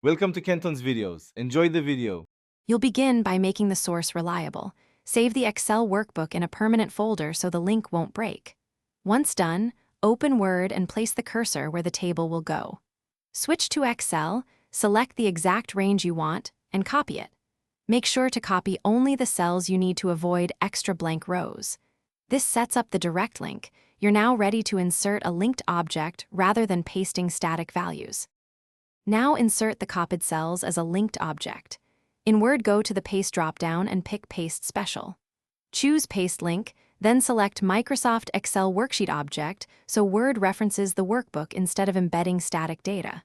Welcome to Kenton's videos. Enjoy the video. You'll begin by making the source reliable. Save the Excel workbook in a permanent folder so the link won't break. Once done, open Word and place the cursor where the table will go. Switch to Excel, select the exact range you want, and copy it. Make sure to copy only the cells you need to avoid extra blank rows. This sets up the direct link. You're now ready to insert a linked object rather than pasting static values. Now insert the copied cells as a linked object. In Word, go to the Paste dropdown and pick Paste Special. Choose Paste Link, then select Microsoft Excel Worksheet Object so Word references the workbook instead of embedding static data.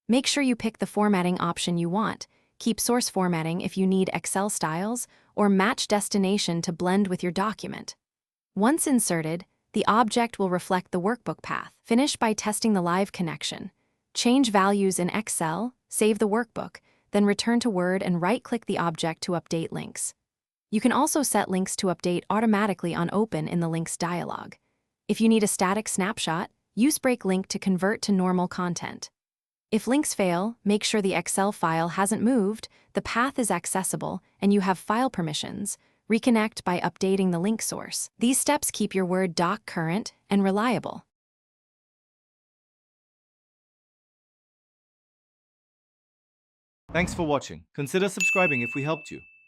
Make sure you pick the formatting option you want. Keep source formatting if you need Excel styles, or match destination to blend with your document. Once inserted, the object will reflect the workbook path. Finish by testing the live connection. Change values in Excel, save the workbook, then return to Word and right-click the object to update links. You can also set links to update automatically on Open in the Links dialog. If you need a static snapshot, use Break Link to convert to normal content. If links fail, make sure the Excel file hasn't moved, the path is accessible, and you have file permissions. Reconnect by updating the link source. These steps keep your Word doc current and reliable. Thanks for watching. Consider subscribing if we helped you.